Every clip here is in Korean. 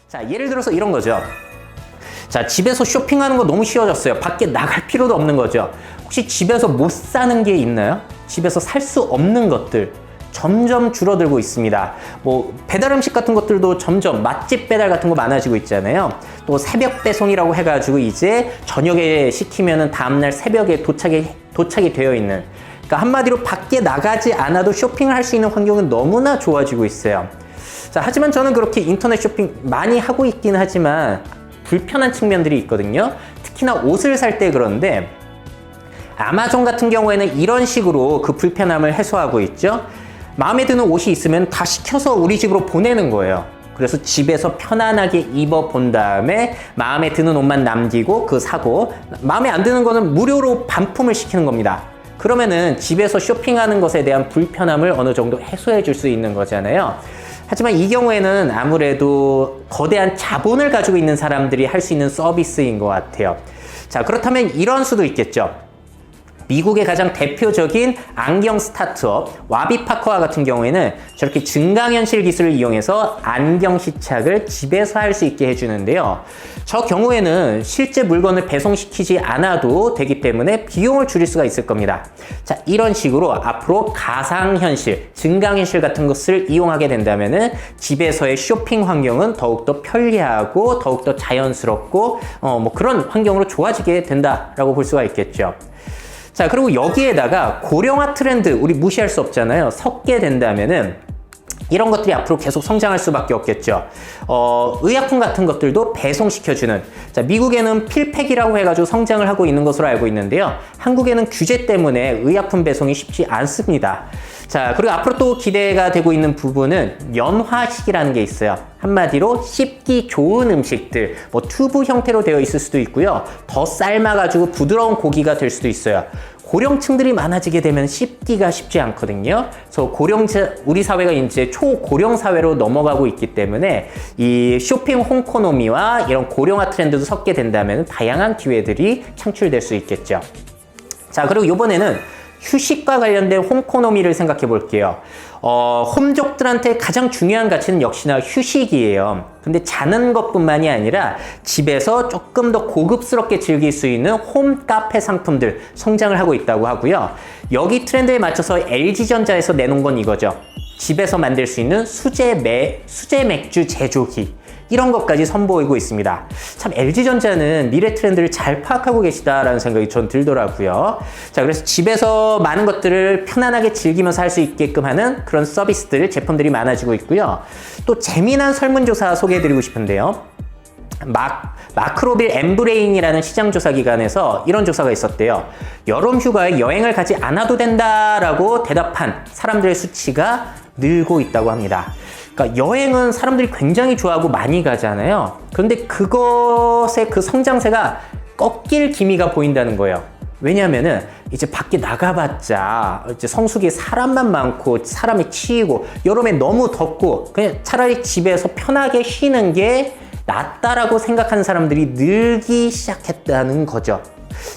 자, 예를 들어서 이런 거죠. 자, 집에서 쇼핑하는 거 너무 쉬워졌어요. 밖에 나갈 필요도 없는 거죠. 혹시 집에서 못 사는 게 있나요? 집에서 살 수 없는 것들 점점 줄어들고 있습니다. 뭐 배달 음식 같은 것들도 점점 맛집 배달 같은 거 많아지고 있잖아요. 또 새벽 배송이라고 해가지고 이제 저녁에 시키면은 다음날 새벽에 도착이 되어 있는. 그러니까 한마디로 밖에 나가지 않아도 쇼핑을 할 수 있는 환경은 너무나 좋아지고 있어요. 자, 하지만 저는 그렇게 인터넷 쇼핑 많이 하고 있긴 하지만 불편한 측면들이 있거든요. 특히나 옷을 살 때 그런데 아마존 같은 경우에는 이런 식으로 그 불편함을 해소하고 있죠. 마음에 드는 옷이 있으면 다 시켜서 우리 집으로 보내는 거예요. 그래서 집에서 편안하게 입어본 다음에 마음에 드는 옷만 남기고 사고, 마음에 안 드는 거는 무료로 반품을 시키는 겁니다. 그러면은 집에서 쇼핑하는 것에 대한 불편함을 어느 정도 해소해 줄 수 있는 거잖아요. 하지만 이 경우에는 아무래도 거대한 자본을 가지고 있는 사람들이 할 수 있는 서비스인 것 같아요. 자, 그렇다면 이런 수도 있겠죠. 미국의 가장 대표적인 안경 스타트업 와비파커와 같은 경우에는 저렇게 증강현실 기술을 이용해서 안경 시착을 집에서 할 수 있게 해주는데요. 저 경우에는 실제 물건을 배송시키지 않아도 되기 때문에 비용을 줄일 수가 있을 겁니다. 자, 이런 식으로 앞으로 가상현실, 증강현실 같은 것을 이용하게 된다면은 집에서의 쇼핑 환경은 더욱더 편리하고 더욱더 자연스럽고 뭐 그런 환경으로 좋아지게 된다라고 볼 수가 있겠죠. 자, 그리고 여기에다가 고령화 트렌드 우리 무시할 수 없잖아요. 섞게 된다면은 이런 것들이 앞으로 계속 성장할 수밖에 없겠죠. 의약품 같은 것들도 배송시켜주는. 자, 미국에는 필팩이라고 해가지고 성장을 하고 있는 것으로 알고 있는데요. 한국에는 규제 때문에 의약품 배송이 쉽지 않습니다. 자, 그리고 앞으로 또 기대가 되고 있는 부분은 연화식이라는 게 있어요. 한마디로 씹기 좋은 음식들, 뭐 튜브 형태로 되어 있을 수도 있고요. 더 삶아가지고 부드러운 고기가 될 수도 있어요. 고령층들이 많아지게 되면 씹기가 쉽지 않거든요. 그래서 우리 사회가 이제 초고령 사회로 넘어가고 있기 때문에 이 쇼핑 홈코노미와 이런 고령화 트렌드도 섞게 된다면 다양한 기회들이 창출될 수 있겠죠. 자, 그리고 이번에는 휴식과 관련된 홈코노미를 생각해 볼게요. 홈족들한테 가장 중요한 가치는 역시나 휴식이에요. 근데 자는 것뿐만이 아니라 집에서 조금 더 고급스럽게 즐길 수 있는 홈 카페 상품들 성장을 하고 있다고 하고요. 여기 트렌드에 맞춰서 LG전자에서 내놓은 건 이거죠. 집에서 만들 수 있는 수제 맥주 제조기. 이런 것까지 선보이고 있습니다. 참 LG전자는 미래 트렌드를 잘 파악하고 계시다라는 생각이 전 들더라고요. 자, 그래서 집에서 많은 것들을 편안하게 즐기면서 할 수 있게끔 하는 그런 서비스들, 제품들이 많아지고 있고요. 또 재미난 설문조사 소개해드리고 싶은데요. 마크로빌 엠브레인이라는 시장조사 기관에서 이런 조사가 있었대요. 여름 휴가에 여행을 가지 않아도 된다라고 대답한 사람들의 수치가 늘고 있다고 합니다. 그러니까 여행은 사람들이 굉장히 좋아하고 많이 가잖아요. 그런데 그것의 그 성장세가 꺾일 기미가 보인다는 거예요. 왜냐면은 이제 밖에 나가봤자 이제 성수기에 사람만 많고 사람이 치이고 여름에 너무 덥고 그냥 차라리 집에서 편하게 쉬는 게 낫다라고 생각하는 사람들이 늘기 시작했다는 거죠.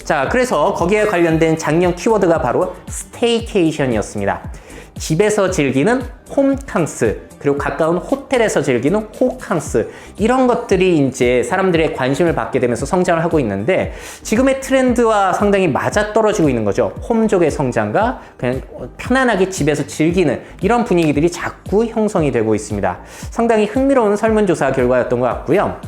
자, 그래서 거기에 관련된 작년 키워드가 바로 스테이케이션이었습니다. 집에서 즐기는 홈캉스, 그리고 가까운 호텔에서 즐기는 호캉스, 이런 것들이 이제 사람들의 관심을 받게 되면서 성장을 하고 있는데 지금의 트렌드와 상당히 맞아떨어지고 있는 거죠. 홈족의 성장과 그냥 편안하게 집에서 즐기는 이런 분위기들이 자꾸 형성이 되고 있습니다. 상당히 흥미로운 설문조사 결과였던 것 같고요.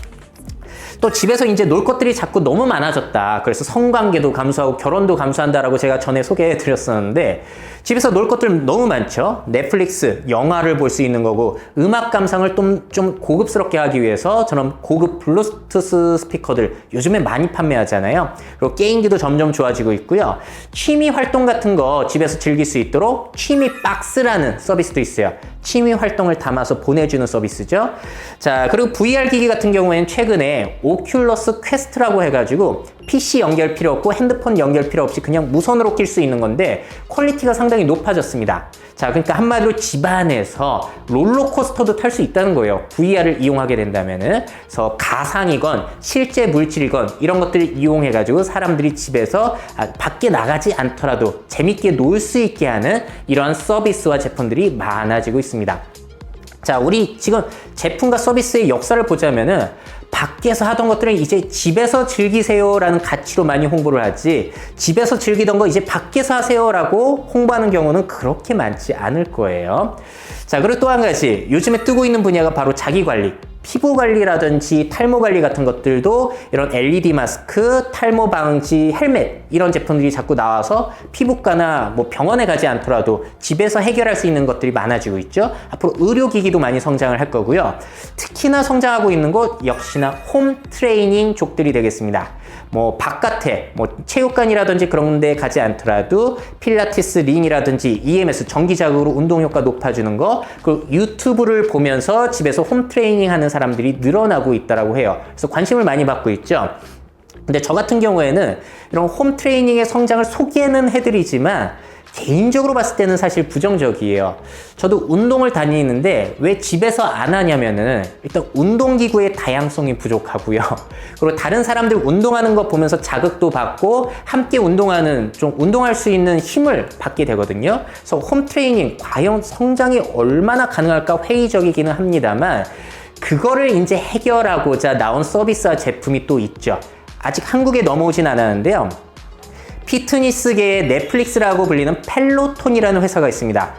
또 집에서 이제 놀 것들이 자꾸 너무 많아졌다. 그래서 성관계도 감소하고 결혼도 감소한다라고 제가 전에 소개해 드렸었는데 집에서 놀 것들 너무 많죠. 넷플릭스, 영화를 볼 수 있는 거고 음악 감상을 좀 고급스럽게 하기 위해서 저는 고급 블루투스 스피커들 요즘에 많이 판매하잖아요. 그리고 게임기도 점점 좋아지고 있고요. 취미 활동 같은 거 집에서 즐길 수 있도록 취미 박스라는 서비스도 있어요. 취미 활동을 담아서 보내주는 서비스죠. 자, 그리고 VR 기기 같은 경우에는 최근에 오큘러스 퀘스트라고 해가지고 PC 연결 필요 없고 핸드폰 연결 필요 없이 그냥 무선으로 낄 수 있는 건데 퀄리티가 상당히 높아졌습니다. 자, 그러니까 한마디로 집안에서 롤러코스터도 탈 수 있다는 거예요. VR을 이용하게 된다면은. 그래서 가상이건 실제 물질이건 이런 것들을 이용해가지고 사람들이 집에서 밖에 나가지 않더라도 재밌게 놀 수 있게 하는 이러한 서비스와 제품들이 많아지고 있습니다. 자, 우리 지금 제품과 서비스의 역사를 보자면은 밖에서 하던 것들은 이제 집에서 즐기세요라는 가치로 많이 홍보를 하지, 집에서 즐기던 거 이제 밖에서 하세요라고 홍보하는 경우는 그렇게 많지 않을 거예요. 자, 그리고 또 한 가지 요즘에 뜨고 있는 분야가 바로 자기관리. 피부 관리라든지 탈모 관리 같은 것들도 이런 LED 마스크, 탈모 방지 헬멧 이런 제품들이 자꾸 나와서 피부과나 뭐 병원에 가지 않더라도 집에서 해결할 수 있는 것들이 많아지고 있죠. 앞으로 의료기기도 많이 성장을 할 거고요. 특히나 성장하고 있는 것 역시나 홈 트레이닝 쪽들이 되겠습니다. 뭐 바깥에 뭐 체육관이라든지 그런 데 가지 않더라도 필라테스 링이라든지 EMS 전기 자극으로 운동 효과 높아주는 거, 그리고 유튜브를 보면서 집에서 홈 트레이닝 하는 사람들이 늘어나고 있다라고 해요. 그래서 관심을 많이 받고 있죠. 근데 저 같은 경우에는 이런 홈 트레이닝의 성장을 소개는 해드리지만 개인적으로 봤을 때는 사실 부정적이에요. 저도 운동을 다니는데 왜 집에서 안 하냐면은 일단 운동기구의 다양성이 부족하고요. 그리고 다른 사람들 운동하는 거 보면서 자극도 받고 함께 운동하는, 좀 운동할 수 있는 힘을 받게 되거든요. 그래서 홈 트레이닝 과연 성장이 얼마나 가능할까 회의적이기는 합니다만, 그거를 이제 해결하고자 나온 서비스와 제품이 또 있죠. 아직 한국에 넘어오진 않았는데요. 피트니스계의 넷플릭스라고 불리는 펠로톤이라는 회사가 있습니다.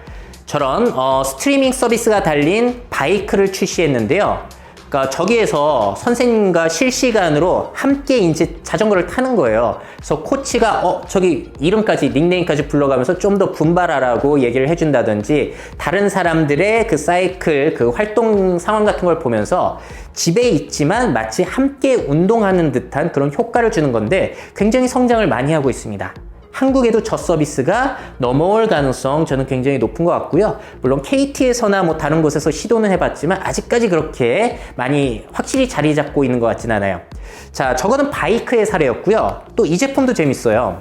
저런 스트리밍 서비스가 달린 바이크를 출시했는데요. 그러니까 저기에서 선생님과 실시간으로 함께 이제 자전거를 타는 거예요. 그래서 코치가 저기 이름까지 닉네임까지 불러가면서 좀 더 분발하라고 얘기를 해준다든지, 다른 사람들의 그 사이클 그 활동 상황 같은 걸 보면서 집에 있지만 마치 함께 운동하는 듯한 그런 효과를 주는 건데 굉장히 성장을 많이 하고 있습니다. 한국에도 저 서비스가 넘어올 가능성 저는 굉장히 높은 것 같고요. 물론 KT에서나 뭐 다른 곳에서 시도는 해봤지만 아직까지 그렇게 많이 확실히 자리 잡고 있는 것 같진 않아요. 자, 저거는 바이크의 사례였고요. 또 이 제품도 재밌어요.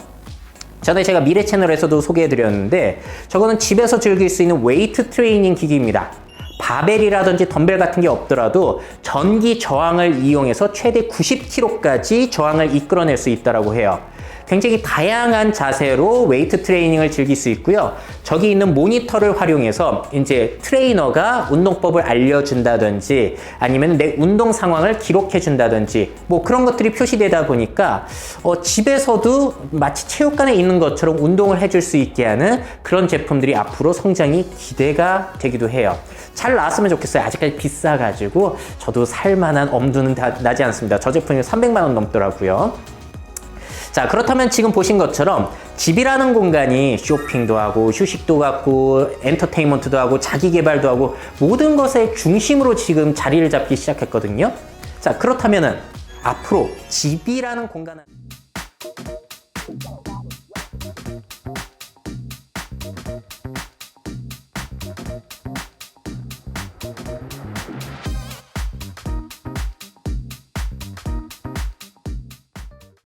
전에 제가 미래 채널에서도 소개해드렸는데 저거는 집에서 즐길 수 있는 웨이트 트레이닝 기기입니다. 바벨이라든지 덤벨 같은 게 없더라도 전기 저항을 이용해서 최대 90kg까지 저항을 이끌어낼 수 있다고 해요. 굉장히 다양한 자세로 웨이트 트레이닝을 즐길 수 있고요. 저기 있는 모니터를 활용해서 이제 트레이너가 운동법을 알려준다든지 아니면 내 운동 상황을 기록해준다든지 뭐 그런 것들이 표시되다 보니까 집에서도 마치 체육관에 있는 것처럼 운동을 해줄 수 있게 하는 그런 제품들이 앞으로 성장이 기대가 되기도 해요. 잘 나왔으면 좋겠어요. 아직까지 비싸가지고 저도 살만한 엄두는 나지 않습니다. 저 제품이 300만 원 넘더라고요. 자, 그렇다면 지금 보신 것처럼 집이라는 공간이 쇼핑도 하고 휴식도 갖고 엔터테인먼트도 하고 자기 개발도 하고 모든 것의 중심으로 지금 자리를 잡기 시작했거든요. 자, 그렇다면은 앞으로 집이라는 공간은